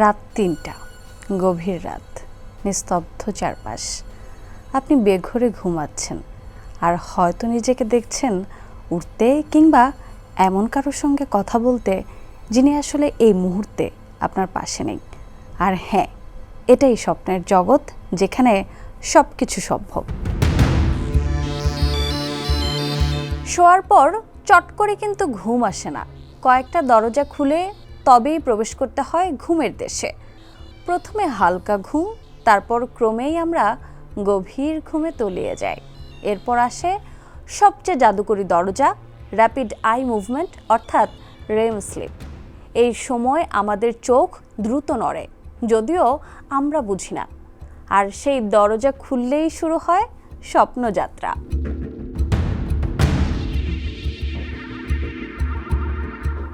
রাত ৩টা, গভীর রাত, নিস্তব্ধ চারপাশ। আপনি বেঘোরে ঘুমাচ্ছেন আর হয়তো নিজেকে দেখছেন উঠতে কিংবা এমন কারোর সঙ্গে কথা বলতে যিনি আসলে এই মুহূর্তে আপনার পাশে নেই। আর হ্যাঁ, এটাই স্বপ্নের জগৎ, যেখানে সব কিছু সম্ভব। শোয়ার পর চট করে কিন্তু ঘুম আসে না। কয়েকটা দরজা খুলে তবেই প্রবেশ করতে হয় ঘুমের দেশে। প্রথমে হালকা ঘুম, তারপর ক্রমেই আমরা গভীর ঘুমে তলিয়ে যাই। এরপর আসে সবচেয়ে জাদুকরী দরজা, র্যাপিড আই মুভমেন্ট অর্থাৎ রেম স্লিপ। এই সময় আমাদের চোখ দ্রুত নড়ে, যদিও আমরা বুঝি না। আর সেই দরজা খুললেই শুরু হয় স্বপ্নযাত্রা।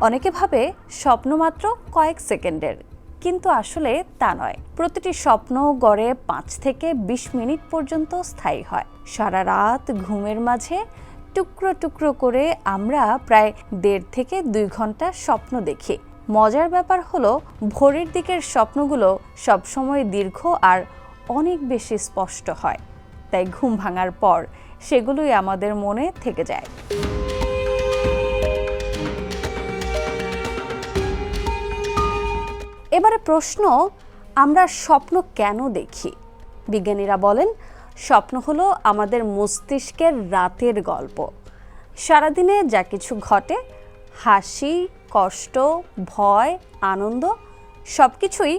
অনেকে ভাবে স্বপ্ন মাত্র কয়েক সেকেন্ডের, কিন্তু আসলে তা নয়। প্রতিটি স্বপ্ন গড়ে 5 থেকে 20 মিনিট পর্যন্ত স্থায়ী হয়। সারা রাত ঘুমের মাঝে টুকরো টুকরো করে আমরা প্রায় 1.5 থেকে 2 ঘন্টা স্বপ্ন দেখি। মজার ব্যাপার হলো, ভোরের দিকের স্বপ্নগুলো সবসময় দীর্ঘ আর অনেক বেশি স্পষ্ট হয়। তাই ঘুম ভাঙার পর সেগুলোই আমাদের মনে থেকে যায়। এবারে প্রশ্ন, আমরা স্বপ্ন কেন দেখি? বিজ্ঞানীরা বলেন, স্বপ্ন হলো আমাদের মস্তিষ্কের রাতের গল্প। সারাদিনে যা কিছু ঘটে, হাসি, কষ্ট, ভয়, আনন্দ, সব কিছুই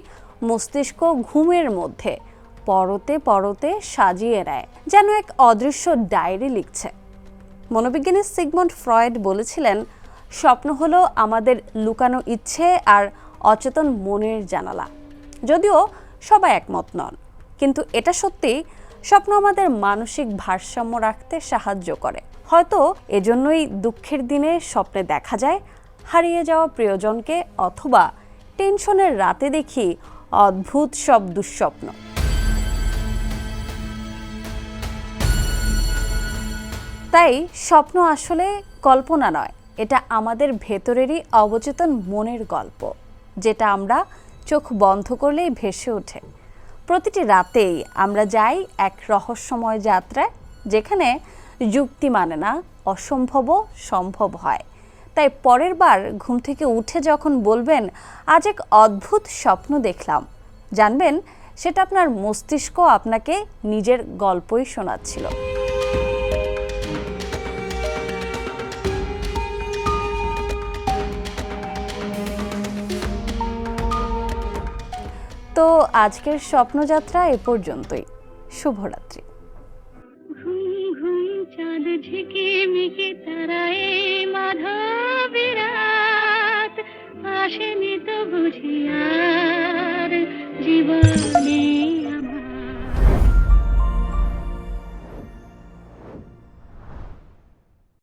মস্তিষ্ক ঘুমের মধ্যে পরতে পরতে সাজিয়ে নেয়, যেন এক অদৃশ্য ডায়েরি লিখছে। মনোবিজ্ঞানী সিগমন্ড ফ্রয়েড বলেছিলেন, স্বপ্ন হলো আমাদের লুকানো ইচ্ছে আর অচেতন মনের জানালা। যদিও সবাই একমত নন, কিন্তু এটা সত্যি, স্বপ্ন আমাদের মানসিক ভারসাম্য রাখতে সাহায্য করে। হয়তো এজন্যই দুঃখের দিনে স্বপ্নে দেখা যায় হারিয়ে যাওয়া প্রিয়জনকে, অথবা টেনশনের রাতে দেখি অদ্ভুত সব দুঃস্বপ্ন। তাই স্বপ্ন আসলে কল্পনা নয়, এটা আমাদের ভেতরেরই অবচেতন মনের গল্প, যেটা আমরা চোখ বন্ধ করলেই ভেসে ওঠে। প্রতিটি রাতেই আমরা যাই এক রহস্যময় যাত্রায়, যেখানে যুক্তি মানে না, অসম্ভবও সম্ভব হয়। তাই পরের বার ঘুম থেকে উঠে যখন বলবেন, আজ এক অদ্ভুত স্বপ্ন দেখলাম, জানবেন সেটা আপনার মস্তিষ্ক আপনাকে নিজের গল্পই শোনাচ্ছিল। তো আজকের স্বপ্নযাত্রা এ পর্যন্তই। শুভরাত্রি। ঘুম ঘুম চাঁদ ঝিকিমিকি তারায় মাধবী রাত, আসেনি তো বুঝি আর জীবনে।